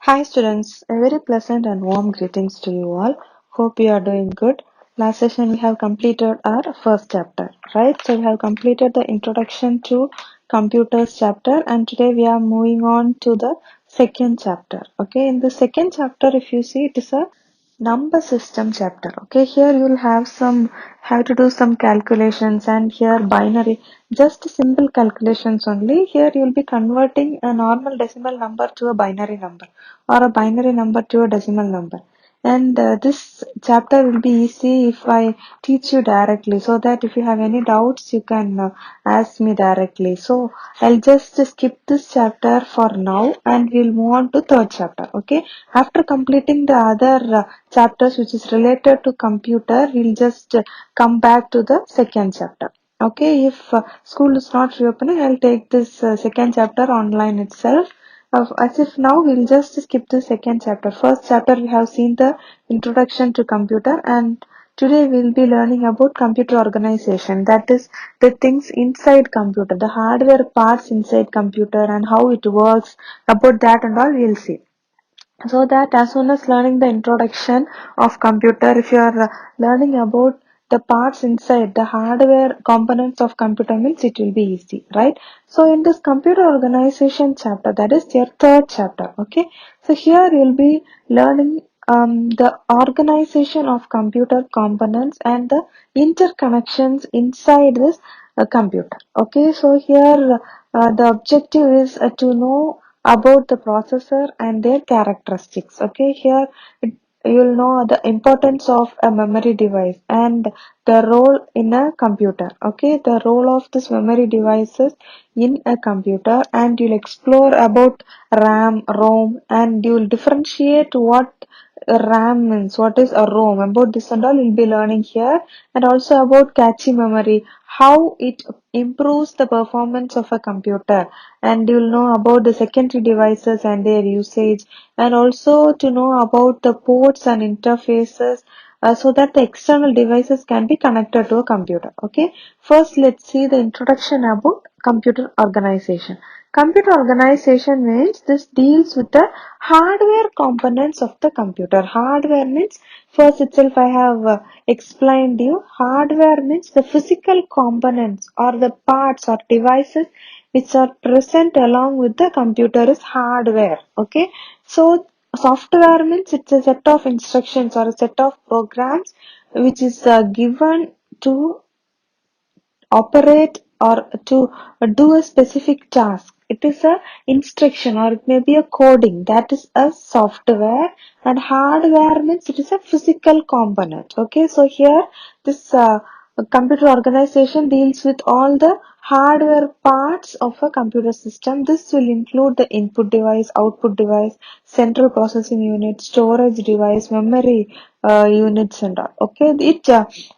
Hi students, a very pleasant and warm greetings to you all. Hope you are doing good. Last session we have completed our first chapter, right? So we have completed the introduction to computers chapter and today we are moving on to the second chapter. Okay, in the second chapter if you see it is a number system chapter. Okay, here you will have to do some calculations and here binary, just simple calculations only. Here you will be converting a normal decimal number to a binary number or a binary number to a decimal number. And this chapter will be easy if I teach you directly, so that if you have any doubts, you can ask me directly. So I'll just skip this chapter for now and we'll move on to third chapter. Okay. After completing the other chapters which is related to computer, we'll just come back to the second chapter. Okay. If school is not reopening, I'll take this second chapter online itself. As if now we'll just skip the second chapter. First chapter we have seen the introduction to computer and today we'll be learning about computer organization. That is the things inside computer, the hardware parts inside computer and how it works. About that and all we'll see. So that as soon as learning the introduction of computer, if you are learning about the parts inside the hardware components of computer means it will be easy, right? So in this computer organization chapter, that is your third chapter. Okay, so here you'll be learning the organization of computer components and the interconnections inside this computer. Okay, so here the objective is to know about the processor and their characteristics. Okay, here you'll know the importance of a memory device and the role in a computer. Okay, the role of this memory devices in a computer, and you'll explore about RAM, ROM, and you'll differentiate what RAM means, what is a ROM. About this and all we'll be learning here, and also about cache memory, how it improves the performance of a computer, and you'll know about the secondary devices and their usage, and also to know about the ports and interfaces, so that the external devices can be connected to a computer. Okay, first let's see the introduction about computer organization. Computer organization means this deals with the hardware components of the computer. Hardware means, first itself I have explained you, hardware means the physical components or the parts or devices which are present along with the computer is hardware. Okay, so software means it's a set of instructions or a set of programs which is given to operate or to do a specific task. It is a instruction or it may be a coding, that is a software, and hardware means it is a physical component. Okay, so here this computer organization deals with all the hardware parts of a computer system. This will include the input device, output device, central processing unit, storage device, memory units and all. Okay, it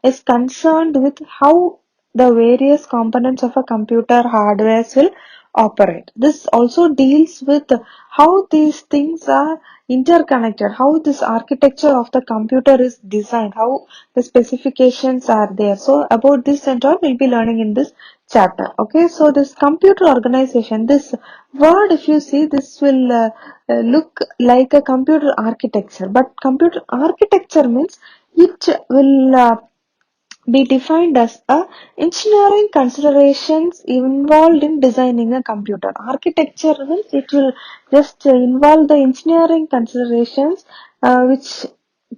is concerned with how the various components of a computer hardware will operate. This also deals with how these things are interconnected, how this architecture of the computer is designed, how the specifications are there. So about this and all we'll be learning in this chapter. Okay, so this computer organization, this word if you see, this will look like a computer architecture, but computer architecture means it will be defined as a engineering considerations involved in designing a computer. Architecture means it will just involve the engineering considerations which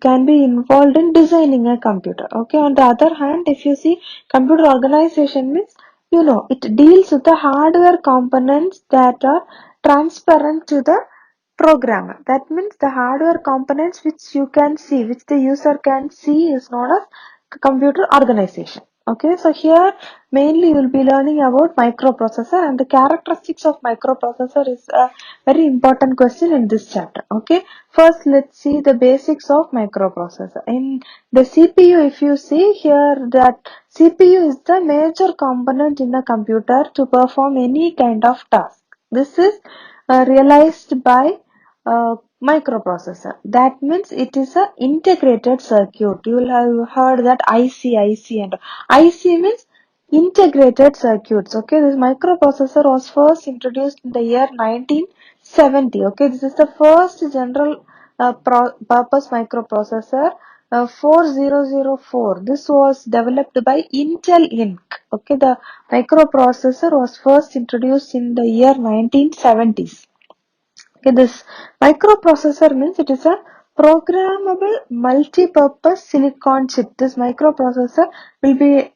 can be involved in designing a computer. Okay, on the other hand, if you see, computer organization means, you know, it deals with the hardware components that are transparent to the programmer. That means the hardware components which you can see, which the user can see, is known as computer organization. Okay, so here mainly you will be learning about microprocessor, and the characteristics of microprocessor is a very important question in this chapter. Okay, first let's see the basics of microprocessor. In the CPU, if you see here, that CPU is the major component in a computer to perform any kind of task. This is realized by microprocessor. That means it is a integrated circuit. You will have heard that IC and IC means integrated circuits. Okay, this microprocessor was first introduced in the year 19 70. Okay, this is the first general purpose microprocessor. 4004. This was developed by Intel Inc. Okay, the microprocessor was first introduced in the year 1970s. Okay, this microprocessor means it is a programmable multi-purpose silicon chip. This microprocessor will be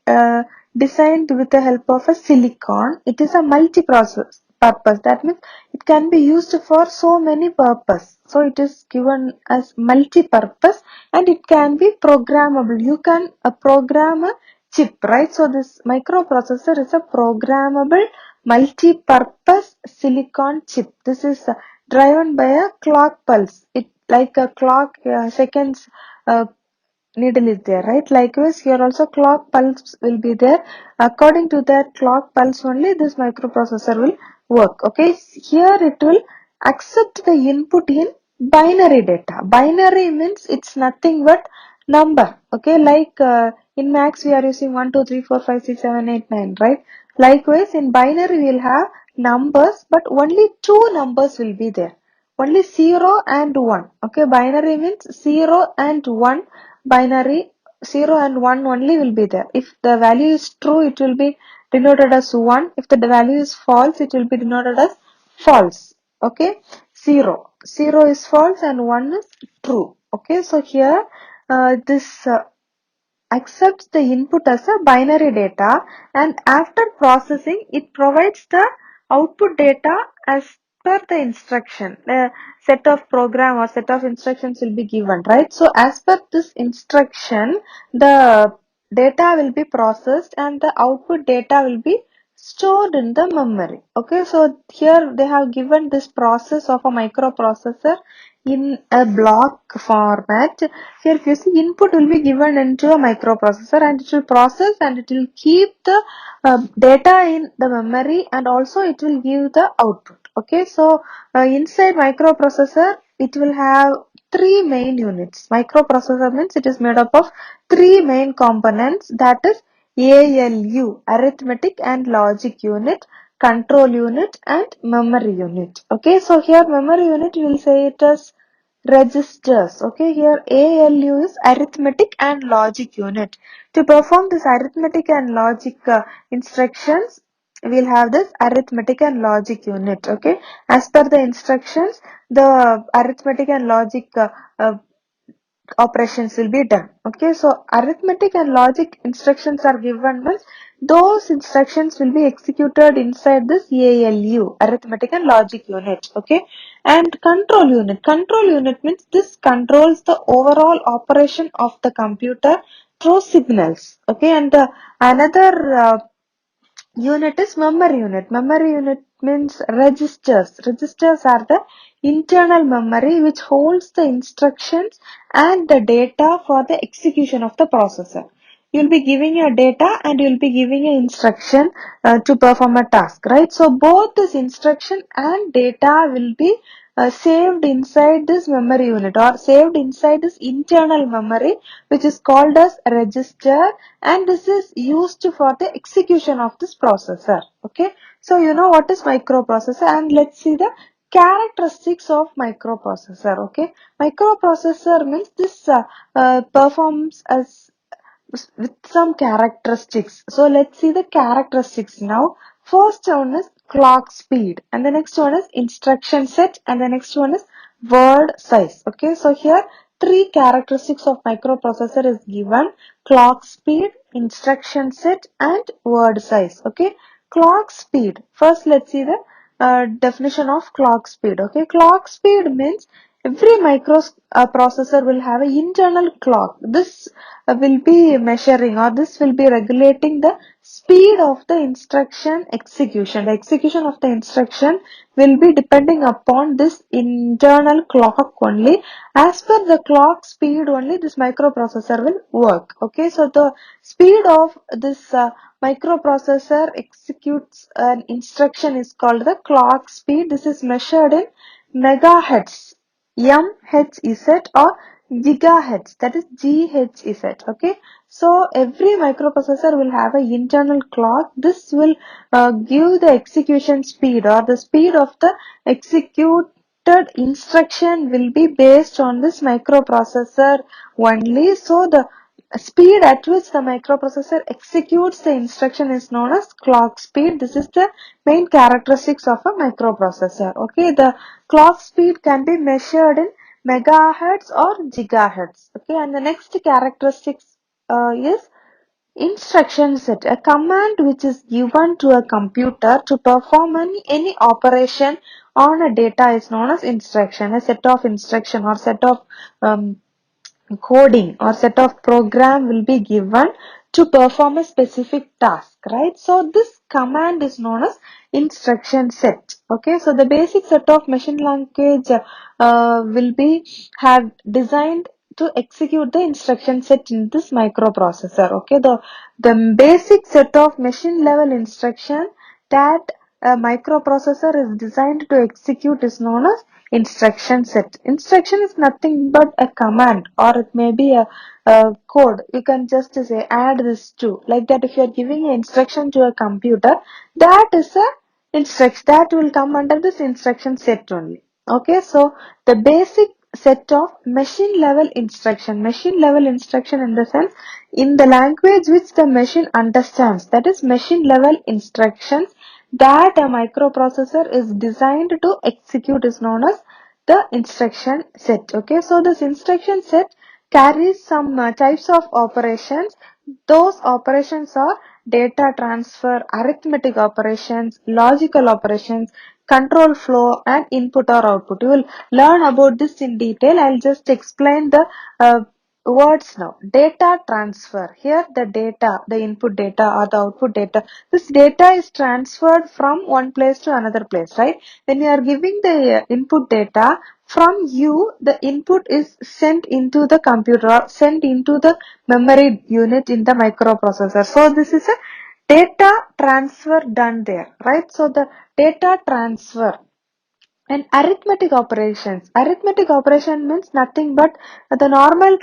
designed with the help of a silicon. It is a multi-process purpose. That means it can be used for so many purpose. So it is given as multi-purpose and it can be programmable. You can program a chip, right? So this microprocessor is a programmable multi-purpose silicon chip. This is driven by a clock pulse. It like a clock seconds needle is there, right? Likewise, here also clock pulse will be there. According to that clock pulse only, this microprocessor will work. Okay, here it will accept the input in binary data. Binary means it's nothing but number. Okay, like in max we are using 1, 2, 3, 4, 5, 6, 7, 8, 9, right? Likewise, in binary we will have numbers, but only two numbers will be there. Only 0 and 1. Okay, binary means 0 and 1. Binary 0 and 1 only will be there. If the value is true, it will be denoted as 1. If the value is false, it will be denoted as false. Okay, 0. 0 is false and 1 is true. Okay, so here this accepts the input as a binary data, and after processing it provides the output data as per the instruction. A set of program or set of instructions will be given, right? So as per this instruction the data will be processed and the output data will be stored in the memory. Okay, so here they have given this process of a microprocessor in a block format. Here if you see, input will be given into a microprocessor and it will process and it will keep the data in the memory and also it will give the output. Okay, so inside microprocessor it will have three main units. Microprocessor means it is made up of three main components, that is ALU, arithmetic and logic unit, control unit and memory unit. Okay, so here memory unit we will say it as registers. Okay, here ALU is arithmetic and logic unit. To perform this arithmetic and logic instructions, we'll have this arithmetic and logic unit. Okay, as per the instructions, the arithmetic and logic operations will be done. Okay, so arithmetic and logic instructions are given means those instructions will be executed inside this ALU, arithmetic and logic unit. Okay, and control unit. Control unit means this controls the overall operation of the computer through signals. Okay, and another unit is memory unit. Memory unit means registers. Registers are the internal memory which holds the instructions and the data for the execution of the processor. You'll be giving your data and you'll be giving an instruction to perform a task, right? So both this instruction and data will be saved inside this memory unit or saved inside this internal memory, which is called as register, and this is used for the execution of this processor. Okay, so you know what is microprocessor, and let's see the characteristics of microprocessor. Okay, microprocessor means this performs as with some characteristics. So let's see the characteristics now. First one is clock speed, and the next one is instruction set, and the next one is word size. Okay, so here three characteristics of microprocessor is given: clock speed, instruction set, and word size. Okay, clock speed. First, let's see the definition of clock speed. Okay, clock speed means every microprocessor will have an internal clock. This will be measuring or this will be regulating the speed of the instruction execution. The execution of the instruction will be depending upon this internal clock only. As per the clock speed only, this microprocessor will work. Okay, so the speed of this microprocessor executes an instruction is called the clock speed. This is measured in megahertz, MHz or gigahertz, that is GHz. Okay, so every microprocessor will have an internal clock. This will give the execution speed, or the speed of the executed instruction will be based on this microprocessor only. So the speed at which the microprocessor executes the instruction is known as clock speed. This is the main characteristics of a microprocessor. Okay, the clock speed can be measured in megahertz or gigahertz. Okay, and the next characteristics is instruction set. A command which is given to a computer to perform any operation on a data is known as instruction. A set of instruction or set of um, coding or set of program will be given to perform a specific task, right? So this command is known as instruction set. Okay, so the basic set of machine language will be have designed to execute the instruction set in this microprocessor. Okay, the basic set of machine level instruction that a microprocessor is designed to execute is known as instruction set. Instruction is nothing but a command, or it may be a code. You can just say add this to, like that. If you are giving an instruction to a computer, that is a instruction that will come under this instruction set only. Okay, so the basic set of machine level instruction in the sense in the language which the machine understands, that is machine level instructions that a microprocessor is designed to execute is known as the instruction set. Okay, so this instruction set carries some types of operations. Those operations are data transfer, arithmetic operations, logical operations, control flow, and input or output. You will learn about this in detail. I'll just explain the words now. Data transfer. Here the data, the input data or the output data. This data is transferred from one place to another place, right? When you are giving the input data, from you, the input is sent into the computer or sent into the memory unit in the microprocessor. So this is a data transfer done there, right? So the data transfer and arithmetic operations. Arithmetic operation means nothing but the normal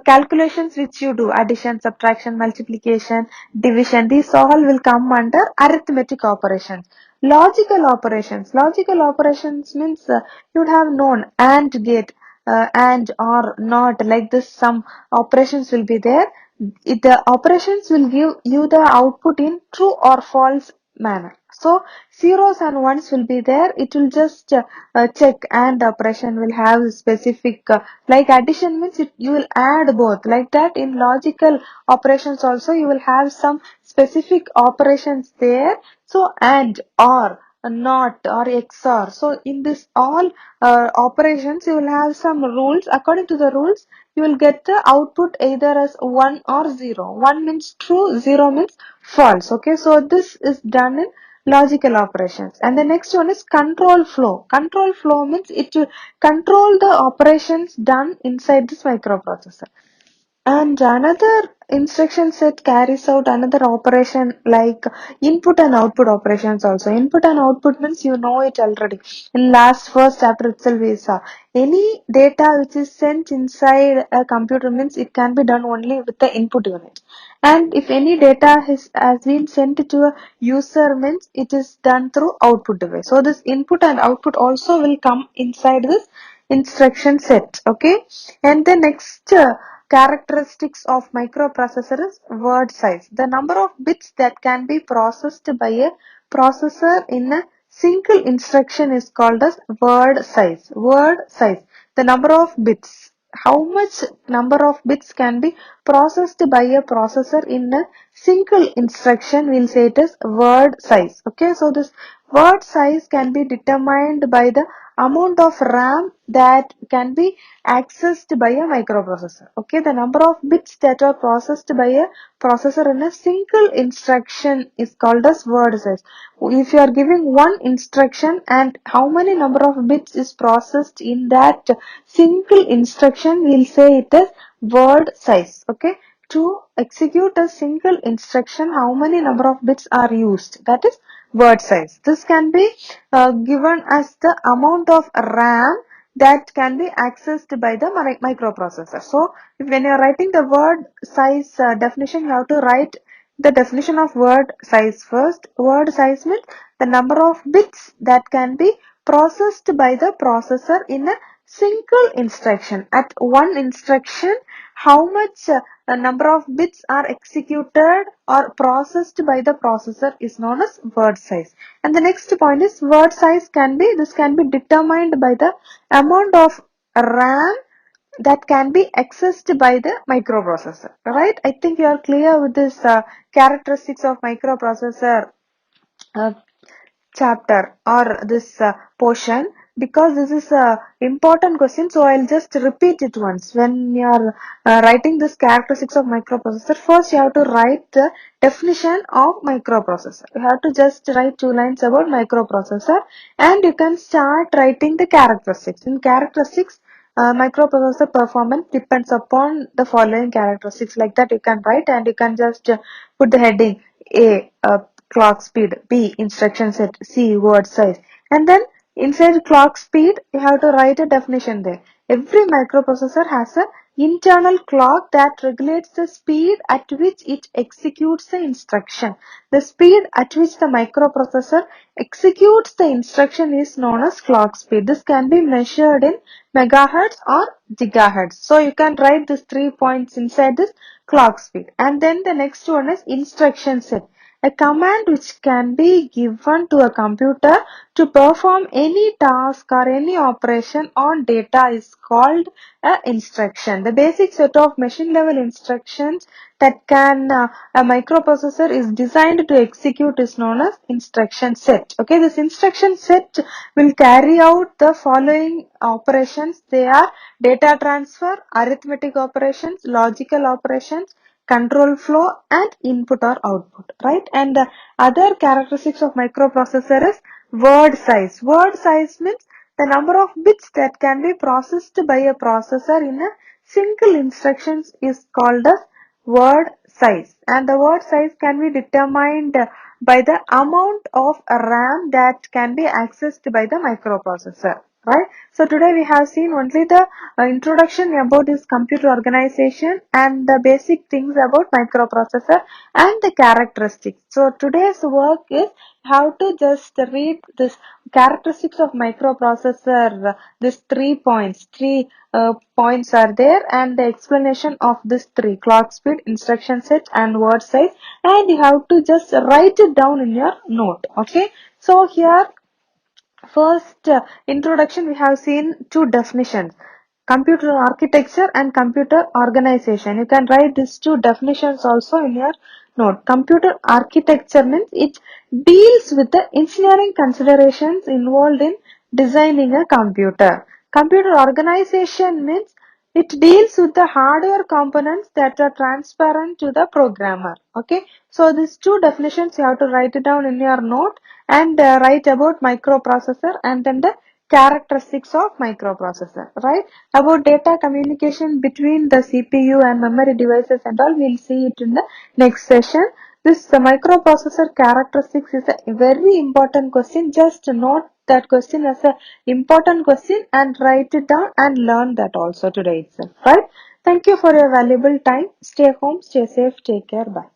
calculations which you do, addition, subtraction, multiplication, division. These all will come under arithmetic operations. Logical operations. Logical operations means you would have known AND gate, and or not, like this. Some operations will be there. The operations will give you the output in true or false manner. So zeros and ones will be there. It will just check, and operation will have specific like addition means you will add both, like that. In logical operations also you will have some specific operations there. So and or not or XOR. So in this all operations you will have some rules. According to the rules you will get the output either as 1 or 0. 1 means true, 0 means false. Okay, so this is done in logical operations. And the next one is control flow. Control flow means it will control the operations done inside this microprocessor. And another instruction set carries out another operation like input and output operations also. Input and output means you know it already. In last first chapter itself we saw any data which is sent inside a computer means it can be done only with the input unit. And if any data has been sent to a user means it is done through output device. So this input and output also will come inside this instruction set. Okay, and the next characteristics of microprocessor is word size. The number of bits that can be processed by a processor in a single instruction is called as word size. Word size. The number of bits. How much number of bits can be processed by a processor in a single instruction, we'll say it is word size. Okay, so this word size can be determined by the amount of RAM that can be accessed by a microprocessor. Okay, the number of bits that are processed by a processor in a single instruction is called as word size. If you are giving one instruction and how many number of bits is processed in that single instruction, we'll say it is word size. Okay, to execute a single instruction, how many number of bits are used, that is word size. This can be given as the amount of RAM that can be accessed by the microprocessor. So when you're writing the word size definition, you have to write the definition of word size first. Word size means the number of bits that can be processed by the processor in a single instruction. At one instruction, how much number of bits are executed or processed by the processor is known as word size. And the next point is word size can be determined by the amount of RAM that can be accessed by the microprocessor. Right? I think you are clear with this characteristics of microprocessor uh, chapter or this portion, because this is a important question, so I'll just repeat it once. When you are writing this characteristics of microprocessor, first you have to write the definition of microprocessor. You have to just write 2 lines about microprocessor, and you can start writing the characteristics. In characteristics, microprocessor performance depends upon the following characteristics. Like that you can write, and you can just put the heading A, clock speed, B, instruction set, C, word size, and then inside clock speed you have to write a definition there. Every microprocessor has a internal clock that regulates the speed at which it executes the instruction. The speed at which the microprocessor executes the instruction is known as clock speed. This can be measured in megahertz or gigahertz. So you can write these 3 points inside this clock speed. And then the next one is instruction set. A command which can be given to a computer to perform any task or any operation on data is called an instruction. The basic set of machine level instructions that a microprocessor is designed to execute is known as instruction set. Okay, this instruction set will carry out the following operations. They are data transfer, arithmetic operations, logical operations, control flow, and input or output, right? And the other characteristics of microprocessor is word size. Word size means the number of bits that can be processed by a processor in a single instruction is called as word size. And the word size can be determined by the amount of RAM that can be accessed by the microprocessor, right? So today we have seen only the introduction about this computer organization and the basic things about microprocessor and the characteristics. So today's work is how to just read this characteristics of microprocessor. These 3 points, three points are there, and the explanation of this three: clock speed, instruction set, and word size. And you have to just write it down in your note. Okay. So here, first introduction, we have seen two definitions: computer architecture and computer organization. You can write these two definitions also in your note. Computer architecture means it deals with the engineering considerations involved in designing a computer. Computer organization means it deals with the hardware components that are transparent to the programmer. Okay, so these two definitions you have to write it down in your note, and write about microprocessor and then the characteristics of microprocessor, right? About data communication between the CPU and memory devices and all, we'll see it in the next session. This microprocessor characteristics is a very important question. Just note that question as a important question and write it down and learn that also today itself, right? Thank you for your valuable time. Stay home, stay safe, take care, bye.